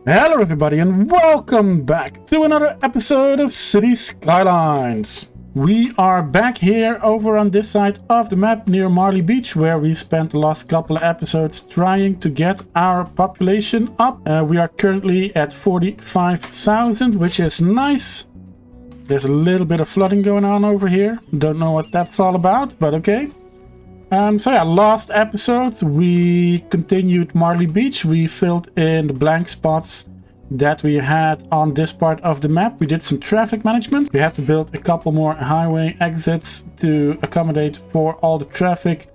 Hello everybody and welcome back to another episode of City Skylines. We are back here over on this side of the map near Marley Beach, where we spent the last couple of episodes trying to get our population up. We are currently at 45,000, which is nice. There's a little bit of flooding going on over here. Don't know what that's all about, but okay. Last episode we continued Marley Beach. We filled in the blank spots that we had on this part of the map. We did some traffic management. We had to build a couple more highway exits to accommodate for all the traffic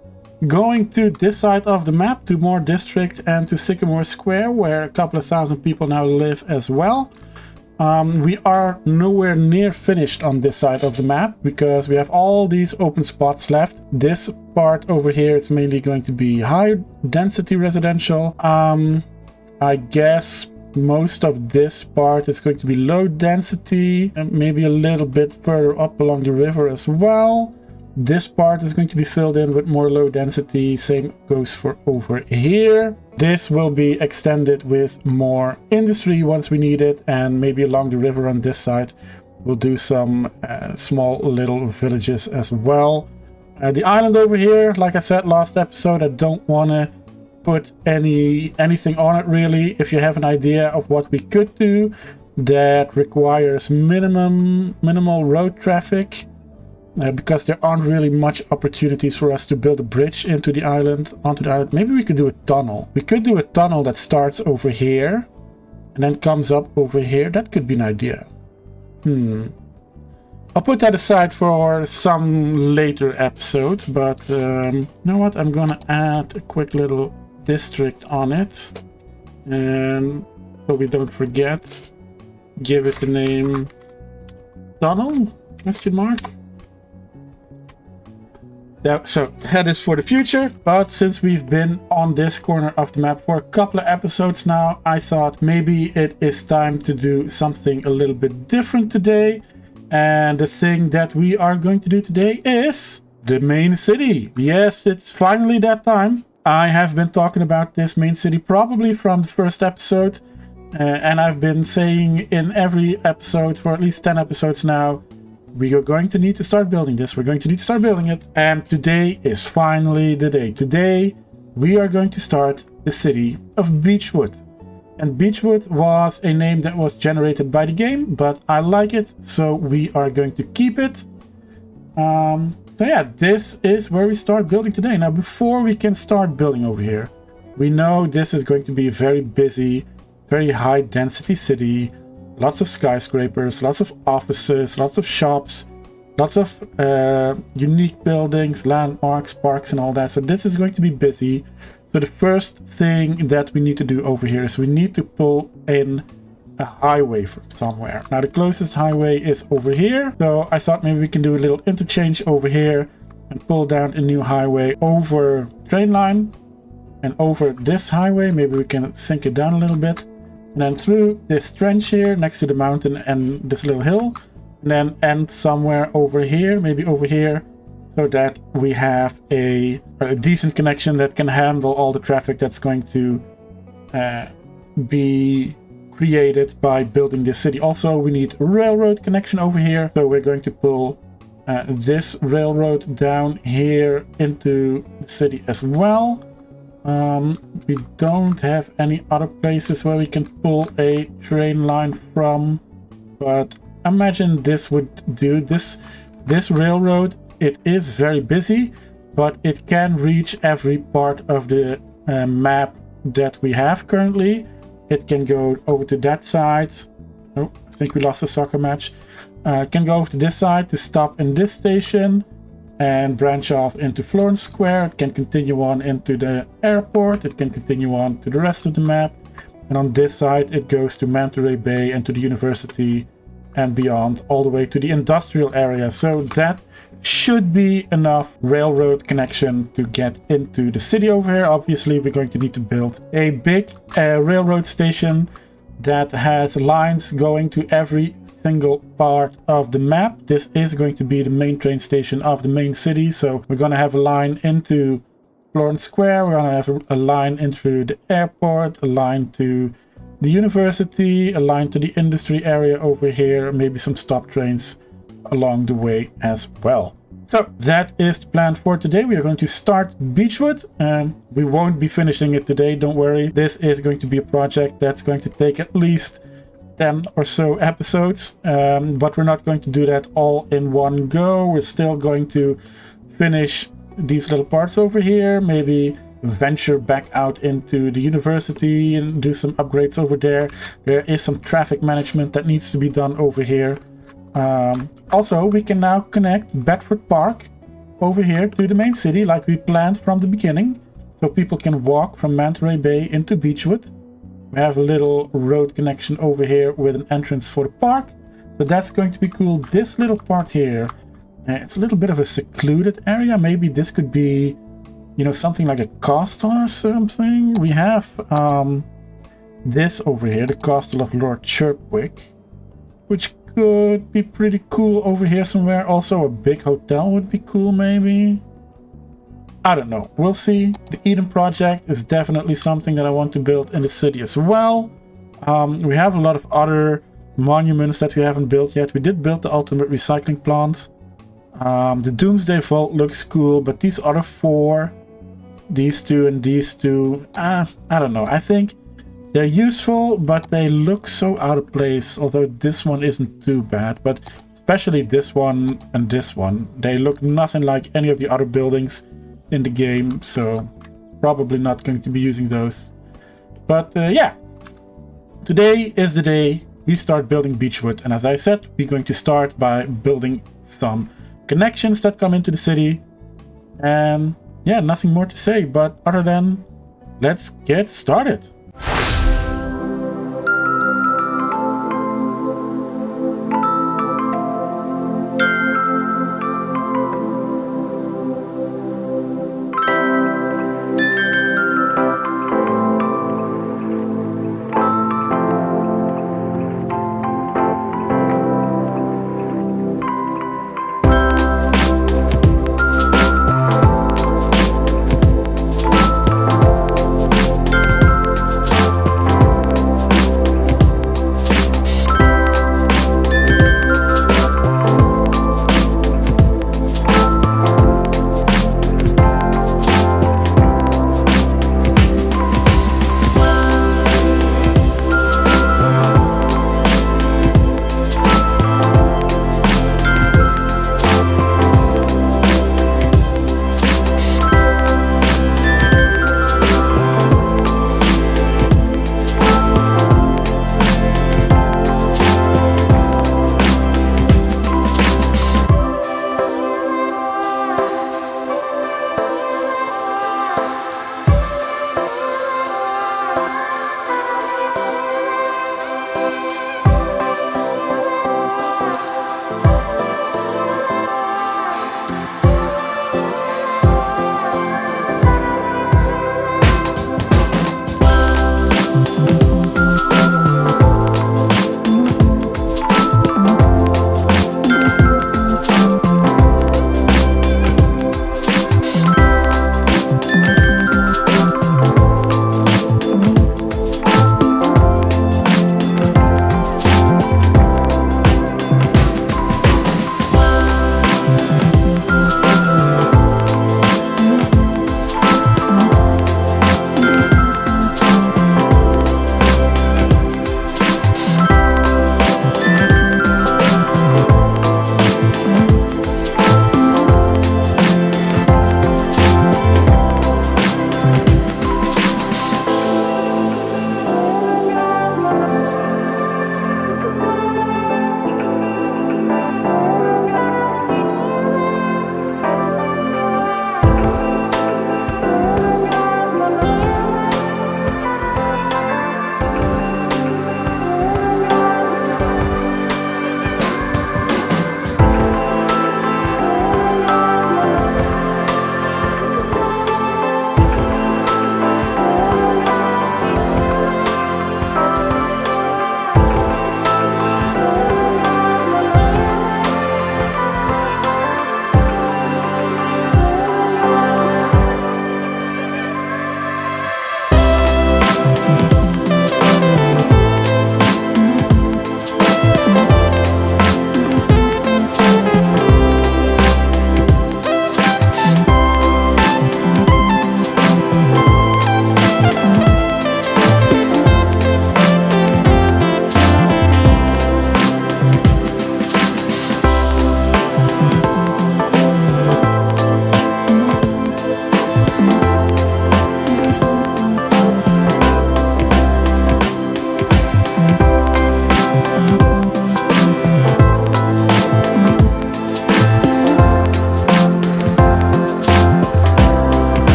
going to this side of the map, to Moore District and to Sycamore Square, where a couple of thousand people now live as well. We are nowhere near finished on this side of the map because we have all these open spots left. This part over here is mainly going to be high density residential. I guess most of this part is going to be low density and maybe a little bit further up along the river as well. This part is going to be filled in with more low density. Same goes for over here. This will be extended with more industry once we need it, and maybe along the river on this side we'll do some small little villages as well. The island over here, like I said last episode, I don't want to put anything on it really. If you have an idea of what we could do that requires minimal road traffic, because there aren't really much opportunities for us to build a bridge onto the island. Maybe we could do a tunnel. We could do a tunnel that starts over here and then comes up over here. That could be an idea. I'll put that aside for some later episode, but you know what? I'm gonna add a quick little district on it, and so we don't forget, give it the name tunnel ? So that is for the future, but since we've been on this corner of the map for a couple of episodes now, I thought maybe it is time to do something a little bit different today. And the thing that we are going to do today is the main city. Yes, it's finally that time. I have been talking about this main city probably from the first episode, and I've been saying in every episode for at least 10 episodes now, we are going to need to start building this. We're going to need to start building it. And today is finally the day. Today, we are going to start the city of Beechwood. And Beechwood was a name that was generated by the game, but I like it, so we are going to keep it. This is where we start building today. Now, before we can start building over here, we know this is going to be a very busy, very high density city. Lots of skyscrapers, lots of offices, lots of shops, lots of unique buildings, landmarks, parks and all that. So this is going to be busy. So the first thing that we need to do over here is we need to pull in a highway from somewhere. Now the closest highway is over here. So I thought maybe we can do a little interchange over here and pull down a new highway over train line and over this highway. Maybe we can sink it down a little bit. And then through this trench here next to the mountain and this little hill, and then end somewhere over here, maybe over here, so that we have a decent connection that can handle all the traffic that's going to be created by building this city. Also, we need a railroad connection over here, so we're going to pull this railroad down here into the city as well. We don't have any other places where we can pull a train line from, but imagine this would do. This railroad, it is very busy, but it can reach every part of the map that we have currently. It can go over to that side. Oh, I think we lost a soccer match. It can go over to this side to stop in this station and branch off into Florence Square. It can continue on into the airport. It can continue on to the rest of the map. And on this side, it goes to Manta Bay and to the university and beyond, all the way to the industrial area. So that should be enough railroad connection to get into the city over here. Obviously, we're going to need to build a big railroad station that has lines going to every single part of the map. This is going to be the main train station of the main city, so we're going to have a line into Florence Square, we're going to have a line into the airport, a line to the university, aligned to the industry area over here, maybe some stop trains along the way as well. So that is the plan for today. We are going to start Beechwood, and we won't be finishing it today, don't worry. This is going to be a project that's going to take at least 10 or so episodes, but we're not going to do that all in one go. We're still going to finish these little parts over here, maybe venture back out into the university and do some upgrades over there. There is some traffic management that needs to be done over here. Also, we can now connect Bedford Park over here to the main city like we planned from the beginning, so people can walk from Manta Bay into Beechwood. We have a little road connection over here with an entrance for the park, so that's going to be cool. This little part here, it's a little bit of a secluded area. Maybe this could be, you know, something like a castle or something. We have this over here, the castle of Lord Chirpwick, which could be pretty cool over here somewhere. Also, a big hotel would be cool, maybe. I don't know. We'll see. The Eden project is definitely something that I want to build in the city as well. We have a lot of other monuments that we haven't built yet. We did build the ultimate recycling plant. The Doomsday Vault looks cool, but these other four, these two and these two, I don't know. I think they're useful, but they look so out of place, although this one isn't too bad. But especially this one and this one, they look nothing like any of the other buildings in the game, so probably not going to be using those. But yeah, today is the day we start building Beechwood, and as I said, we're going to start by building some connections that come into the city. And yeah, nothing more to say, but other than let's get started.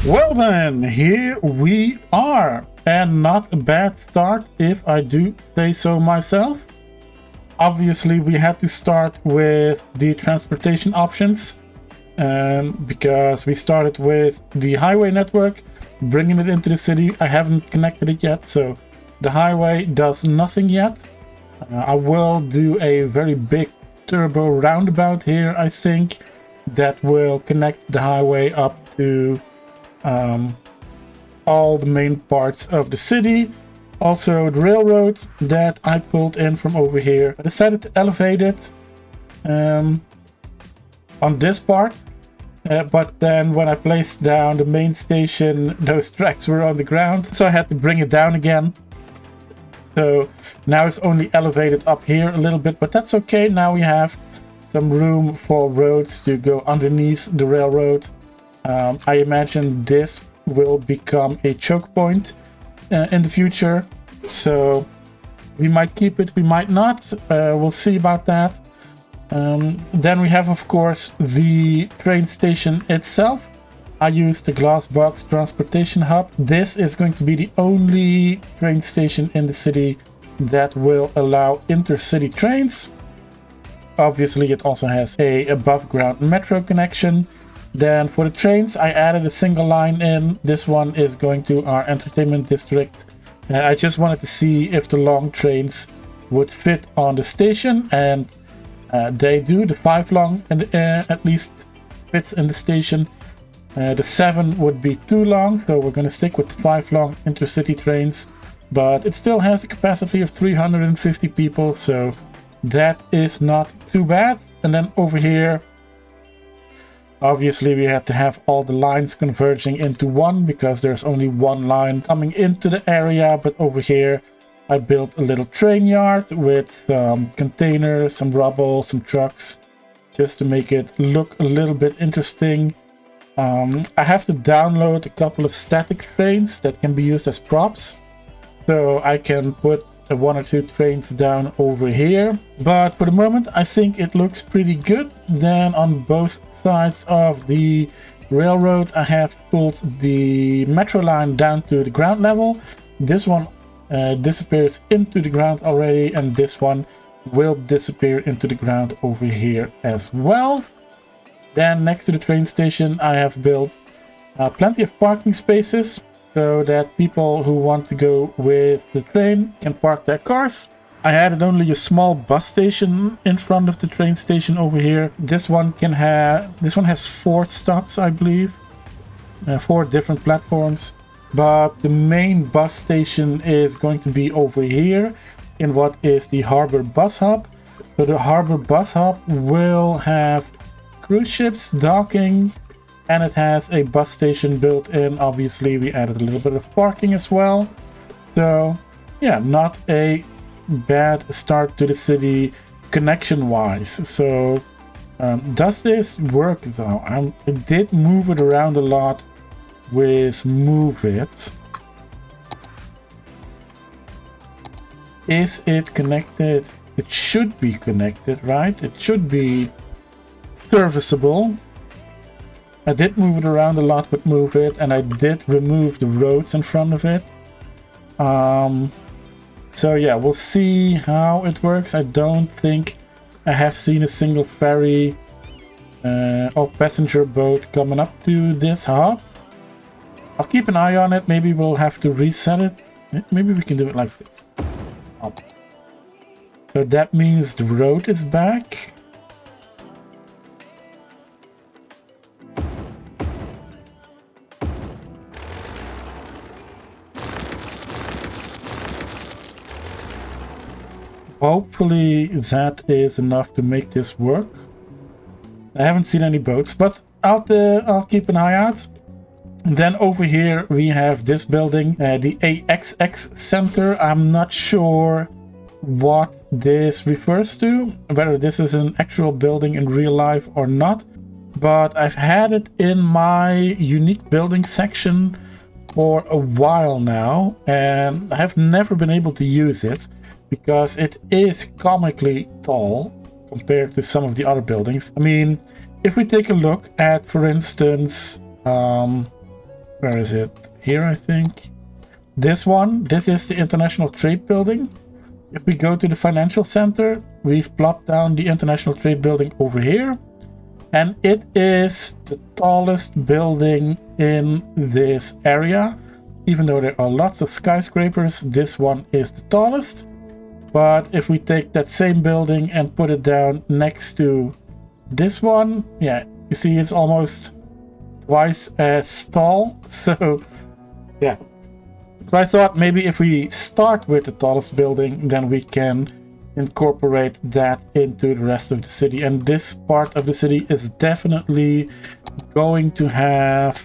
Well then, here we are, and not a bad start if I do say so myself. Obviously we had to start with the transportation options, because we started with the highway network, bringing it into the city. I haven't connected it yet, so the highway does nothing yet. I will do a very big turbo roundabout here, I think, that will connect the highway up to all the main parts of the city. Also the railroad that I pulled in from over here. I decided to elevate it on this part, but then when I placed down the main station, those tracks were on the ground, so I had to bring it down again. So now it's only elevated up here a little bit, but that's okay. Now we have some room for roads to go underneath the railroad. I imagine this will become a choke point in the future, so we might keep it, we might not. We'll see about that. Then we have, of course, the train station itself. I used the glass box transportation hub. This is going to be the only train station in the city that will allow intercity trains. Obviously it also has a above ground metro connection. Then for the trains, I added a single line in. This one is going to our entertainment district. I just wanted to see if the long trains would fit on the station, and they do. The 5 long at least fits in the station. The 7 would be too long, so we're going to stick with the 5 long intercity trains. But it still has a capacity of 350 people, so that is not too bad. And then over here, obviously we had to have all the lines converging into one, because there's only one line coming into the area. But over here I built a little train yard with some containers, some rubble, some trucks, just to make it look a little bit interesting. I have to download a couple of static trains that can be used as props, so I can put 1 or 2 trains down over here. But for the moment I think it looks pretty good. Then on both sides of the railroad I have pulled the metro line down to the ground level. This one disappears into the ground already, and this one will disappear into the ground over here as well. Then next to the train station I have built plenty of parking spaces, so that people who want to go with the train can park their cars. I added only a small bus station in front of the train station over here. This one has 4 stops, I believe, 4 different platforms. But the main bus station is going to be over here in what is the Harbor Bus Hub. So the Harbor Bus Hub will have cruise ships docking, and it has a bus station built in. Obviously we added a little bit of parking as well. So yeah, not a bad start to the city connection wise. So does this work though? I did move it around a lot with Move It. Is it connected? It should be connected, right? It should be serviceable. I did move it around a lot with Move It, and I did remove the roads in front of it. So yeah, we'll see how it works. I don't think I have seen a single ferry or passenger boat coming up to this hub. I'll keep an eye on it. Maybe we'll have to reset it. Maybe we can do it like this. So that means the road is back. Hopefully that is enough to make this work. I haven't seen any boats, but I'll keep an eye out. And then over here we have this building, the AXX Center. I'm not sure what this refers to, whether this is an actual building in real life or not, but I've had it in my unique building section for a while now, and I have never been able to use it because it is comically tall compared to some of the other buildings. I mean, if we take a look at, for instance, where Where is it? Here, I think. This one, this is the International Trade Building. If we go to the financial center, we've plopped down the International Trade Building over here. And it is the tallest building in this area. Even though there are lots of skyscrapers, this one is the tallest. But if we take that same building and put it down next to this one, yeah, you see it's almost twice as tall. So, yeah. So I thought maybe if we start with the tallest building, then we can incorporate that into the rest of the city. And this part of the city is definitely going to have,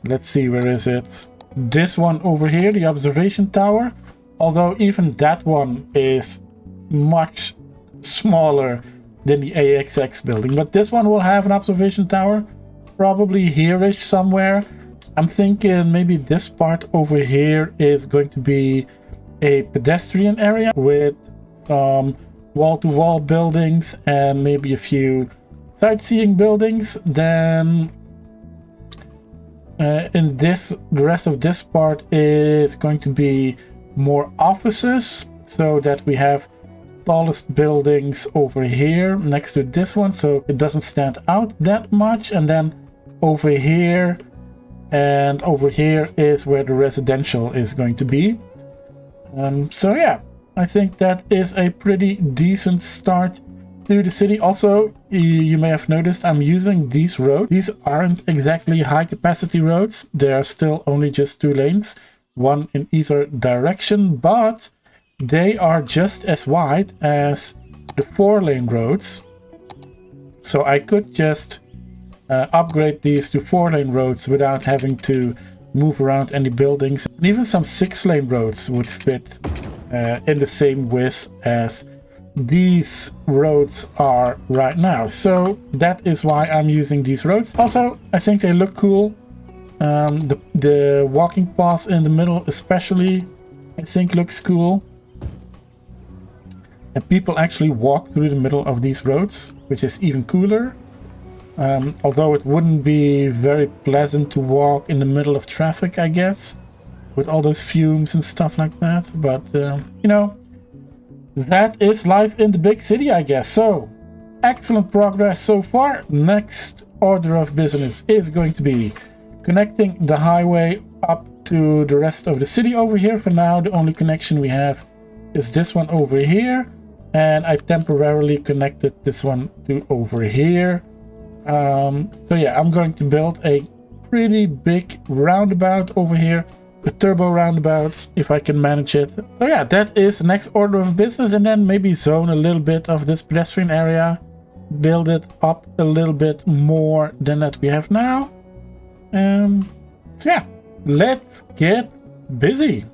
let's see, where is it? This one over here, the observation tower. Although even that one is much smaller than the AXX building. But this one will have an observation tower, probably here-ish somewhere. I'm thinking maybe this part over here is going to be a pedestrian area with some wall-to-wall buildings and maybe a few sightseeing buildings. Then the rest of this part is going to be more offices, so that we have tallest buildings over here next to this one, so it doesn't stand out that much. And then over here and over here is where the residential is going to be. So yeah, I think that is a pretty decent start to the city. Also, you may have noticed I'm using these roads. These aren't exactly high capacity roads. They are still only just 2 lanes, one in either direction, but they are just as wide as the 4-lane roads. So I could just upgrade these to 4-lane roads without having to move around any buildings. And even some 6-lane roads would fit in the same width as these roads are right now. So that is why I'm using these roads. Also, I think they look cool. The walking path in the middle especially, I think, looks cool. And people actually walk through the middle of these roads, which is even cooler. Although it wouldn't be very pleasant to walk in the middle of traffic, I guess, with all those fumes and stuff like that. But, you know, that is life in the big city, I guess. So, excellent progress so far. Next order of business is going to be connecting the highway up to the rest of the city over here. For now, the only connection we have is this one over here. And I temporarily connected this one to over here. So yeah, I'm going to build a pretty big roundabout over here, a turbo roundabout, if I can manage it. So yeah, that is the next order of business. And then maybe zone a little bit of this pedestrian area, build it up a little bit more than that we have now. So yeah, let's get busy.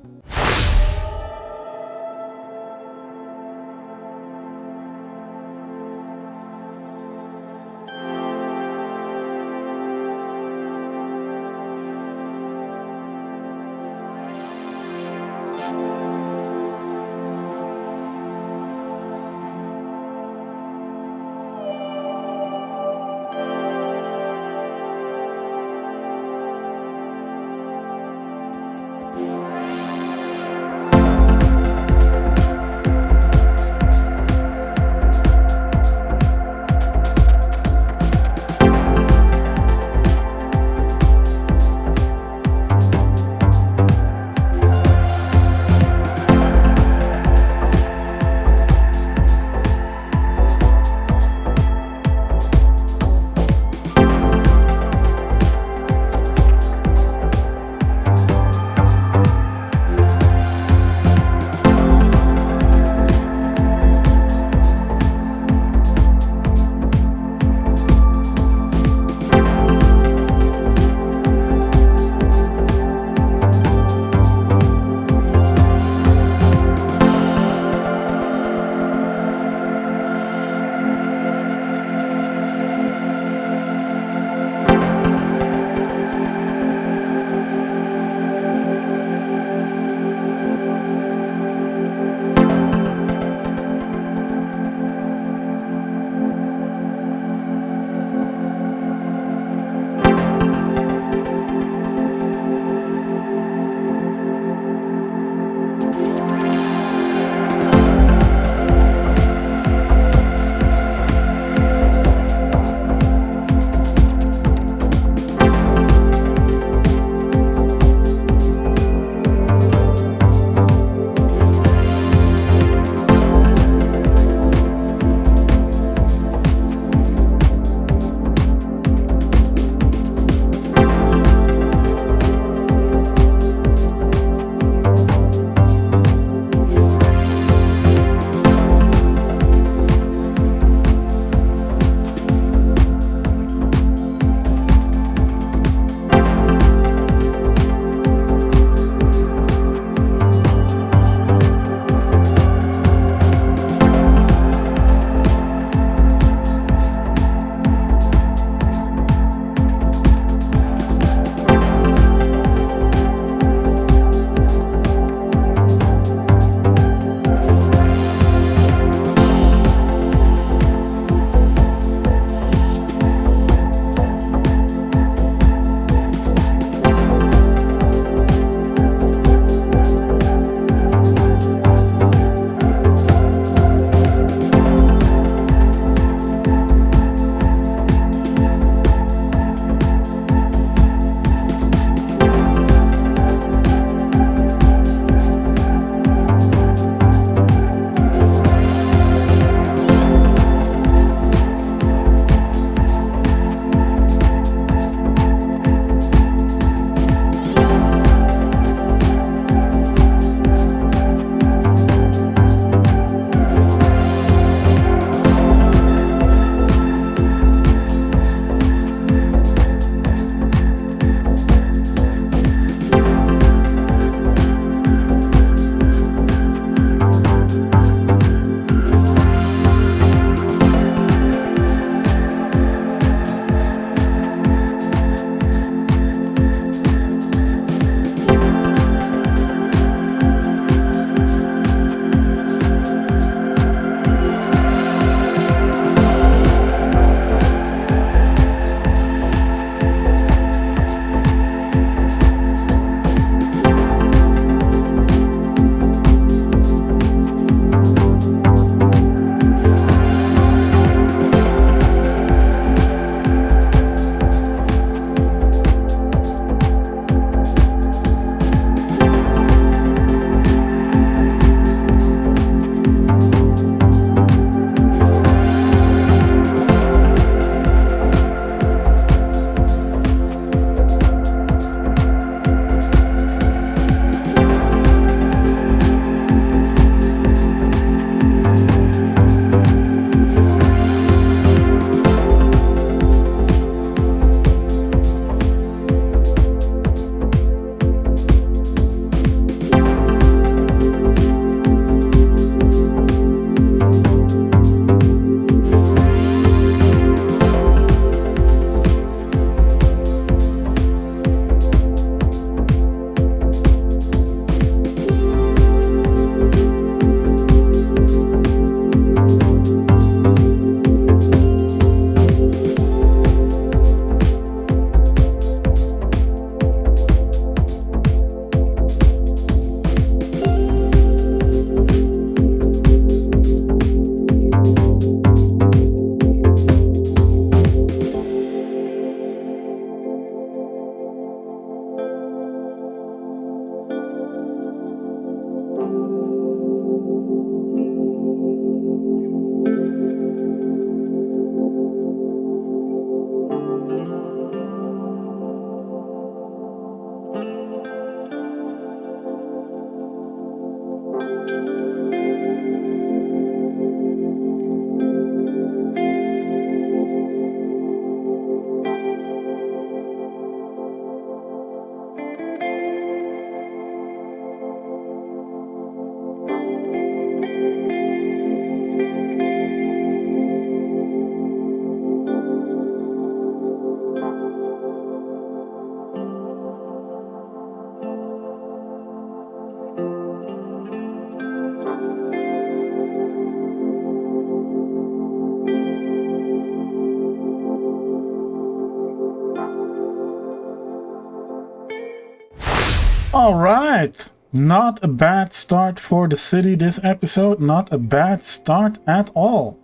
All right. Not a bad start for the city this episode. Not a bad start at all.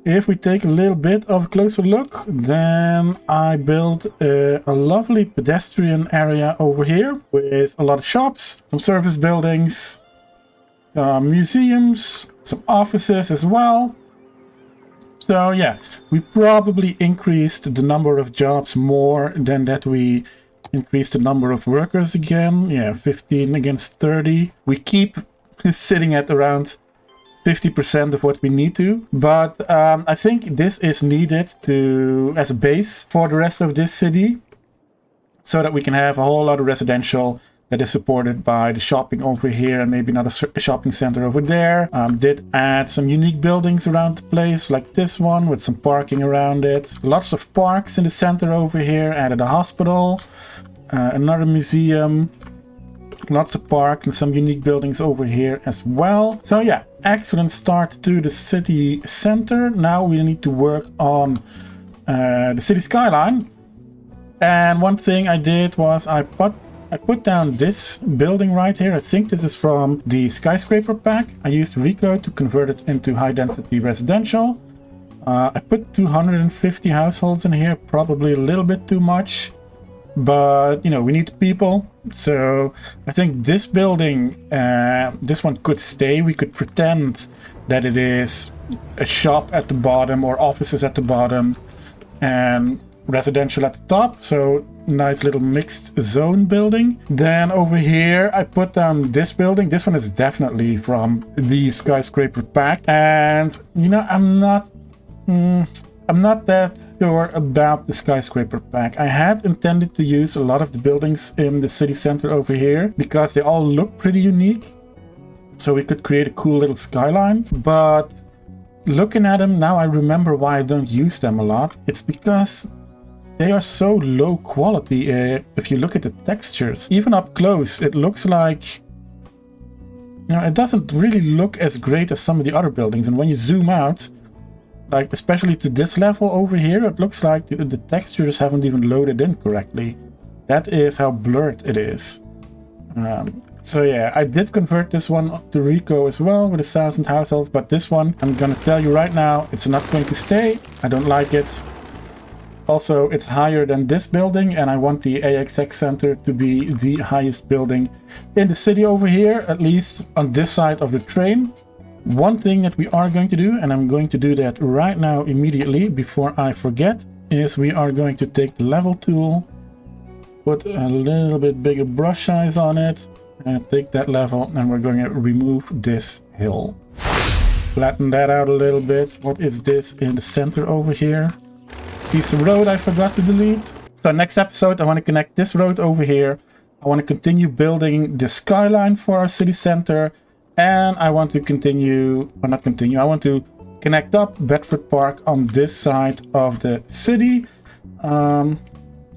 If we take a little bit of a closer look, then I built a lovely pedestrian area over here with a lot of shops, some service buildings, museums, some offices as well. So yeah, we probably increased the number of jobs more than that we increased the number of workers again. Yeah, 15 against 30. We keep sitting at around 50% of what we need to, but I think this is needed as a base for the rest of this city, so that we can have a whole lot of residential that is supported by the shopping over here and maybe another shopping center over there. Did add some unique buildings around the place, like this one with some parking around it. Lots of parks in the center over here. Added a hospital, another museum, lots of parks and some unique buildings over here as well. So yeah, excellent start to the city center. Now we need to work on the city skyline. And one thing I did was I put down this building right here. I think this is from the skyscraper pack. I used Rico to convert it into high density residential. I put 250 households in here, probably a little bit too much. But, you know, we need people. So I think this building, this one could stay. We could pretend that it is a shop at the bottom or offices at the bottom and residential at the top. So nice little mixed zone building. Then over here, I put down this building. This one is definitely from the skyscraper pack. And, you know, I'm not that sure about the skyscraper pack. I had intended to use a lot of the buildings in the city center over here because they all look pretty unique. So we could create a cool little skyline. But looking at them now, I remember why I don't use them a lot. It's because they are so low quality. If you look at the textures, even up close, it looks like, you know, it doesn't really look as great as some of the other buildings. And when you zoom out, like especially to this level over here, it looks like the textures haven't even loaded in correctly. That is how blurred it is. So yeah, I did convert this one to Rico as well with 1,000 households, but this one, I'm gonna tell you right now, it's not going to stay. I don't like it. Also, it's higher than this building, and I want the AXX Center to be the highest building in the city over here, at least on this side of the train. One thing that we are going to do, and I'm going to do that right now immediately before I forget, is we are going to take the level tool, put a little bit bigger brush size on it, and take that level, and we're going to remove this hill. Flatten that out a little bit. What is this in the center over here? Piece of road I forgot to delete. So next episode, I want to connect this road over here. I want to continue building the skyline for our city center. And I want to I want to connect up Bedford Park on this side of the city. So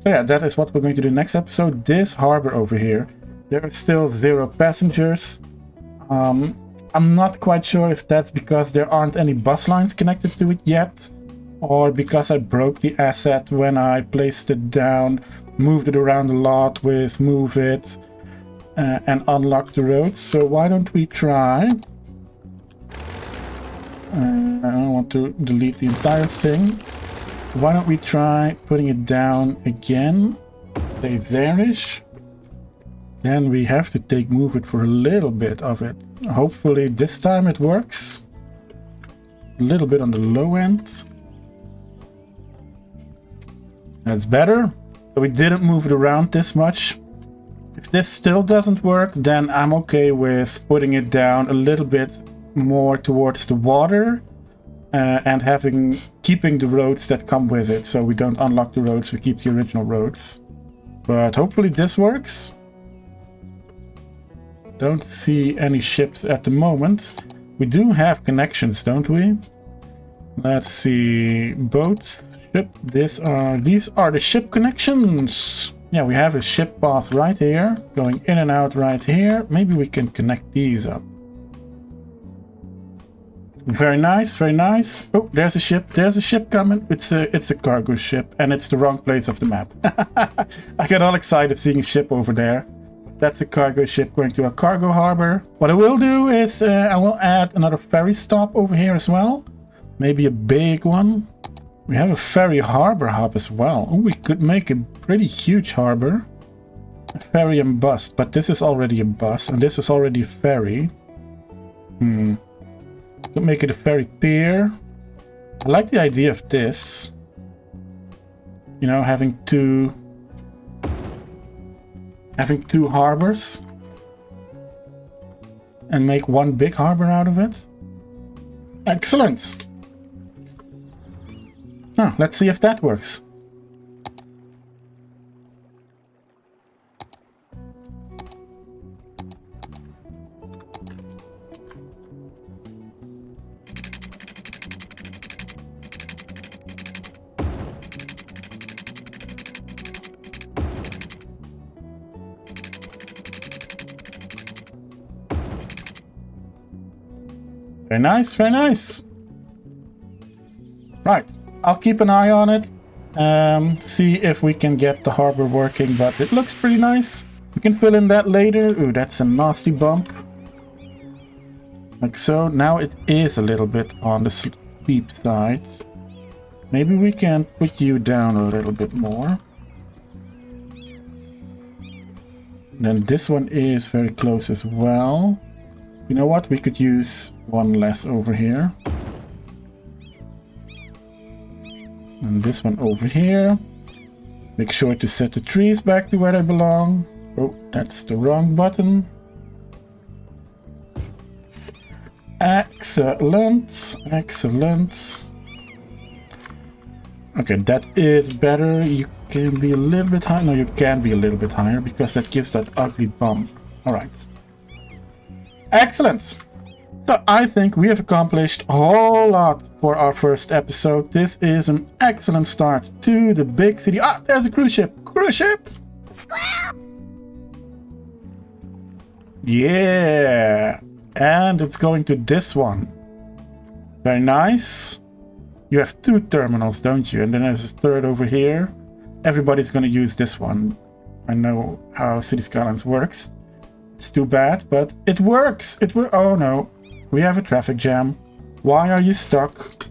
yeah, that is what we're going to do next episode. This harbor over here, there are still 0 passengers. I'm not quite sure if that's because there aren't any bus lines connected to it yet, or because I broke the asset when I placed it down, moved it around a lot with move it. And unlock the roads. So why don't we try? I don't want to delete the entire thing. Why don't we try putting it down again? Stay there-ish. Then we have to move it for a little bit of it. Hopefully this time it works. A little bit on the low end. That's better. So we didn't move it around this much. If this still doesn't work, then I'm okay with putting it down a little bit more towards the water and keeping the roads that come with it. So we don't unlock the roads, we keep the original roads. But hopefully this works. Don't see any ships at the moment. We do have connections, don't we? Let's see, boats, ship. These are the ship connections. Yeah, we have a ship path right here, going in and out right here. Maybe we can connect these up. Very nice, very nice. Oh, there's a ship coming. It's a cargo ship, and it's the wrong place of the map. I get all excited seeing a ship over there. that's a cargo ship going to a cargo harbor. What I will do is I will add another ferry stop over here as well. Maybe a big one. We have a ferry harbor hub as well. Oh, we could make a pretty huge harbor. A ferry and bus, but this is already a bus and this is already a ferry. Could make it a ferry pier. I like the idea of this. You know, having two harbors and make one big harbor out of it. Excellent. Oh, let's see if that works. Very nice, very nice. Right, I'll keep an eye on it. See if we can get the harbor working, but it looks pretty nice. We can fill in that later. Ooh, that's a nasty bump. Like so. Now it is a little bit on the steep side. Maybe we can put you down a little bit more. Then this one is very close as well. You know what? We could use one less over here. And this one over here. Make sure to set the trees back to where they belong. Oh, that's the wrong button. Excellent. Excellent. Okay, that is better. You can be a little bit higher. No, you can be a little bit higher because that gives that ugly bump. Alright. Excellent. So I think we have accomplished a whole lot for our first episode. This is an excellent start to the big city. Ah, there's a cruise ship. Cruise ship. Squirrel. Yeah. And it's going to this one. Very nice. You have two terminals, don't you? And then there's a third over here. Everybody's going to use this one. I know how City Skylines works. It's too bad, but it works. Oh no, we have a traffic jam. Why are you stuck?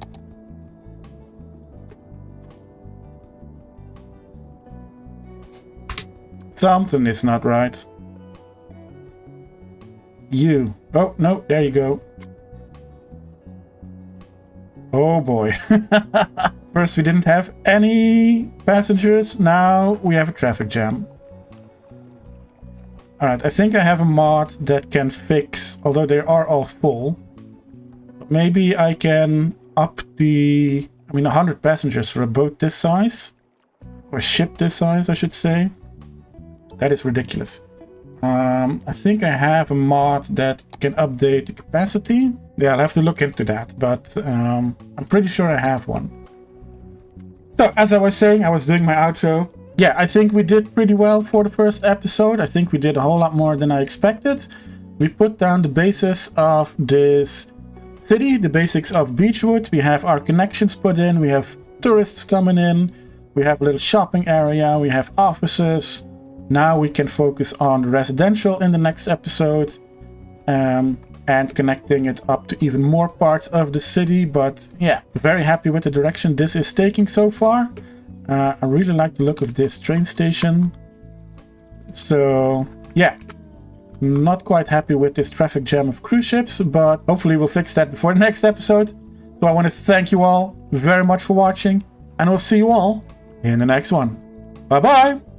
Something is not right. You. Oh no, there you go. Oh boy. First we didn't have any passengers, now we have a traffic jam. Alright, I think I have a mod that can fix, although they are all full. Maybe I can up 100 passengers for a boat this size. Or a ship this size, I should say. That is ridiculous. I think I have a mod that can update the capacity. Yeah, I'll have to look into that, but I'm pretty sure I have one. So, as I was saying, I was doing my outro. Yeah, I think we did pretty well for the first episode. I think we did a whole lot more than I expected. We put down the basis of this city, the basics of Beechwood. We have our connections put in, we have tourists coming in, we have a little shopping area, we have offices. Now we can focus on the residential in the next episode and connecting it up to even more parts of the city. But yeah, very happy with the direction this is taking so far. I really like the look of this train station. So yeah, not quite happy with this traffic jam of cruise ships, but hopefully we'll fix that before the next episode. So I want to thank you all very much for watching, and we'll see you all in the next one. Bye bye!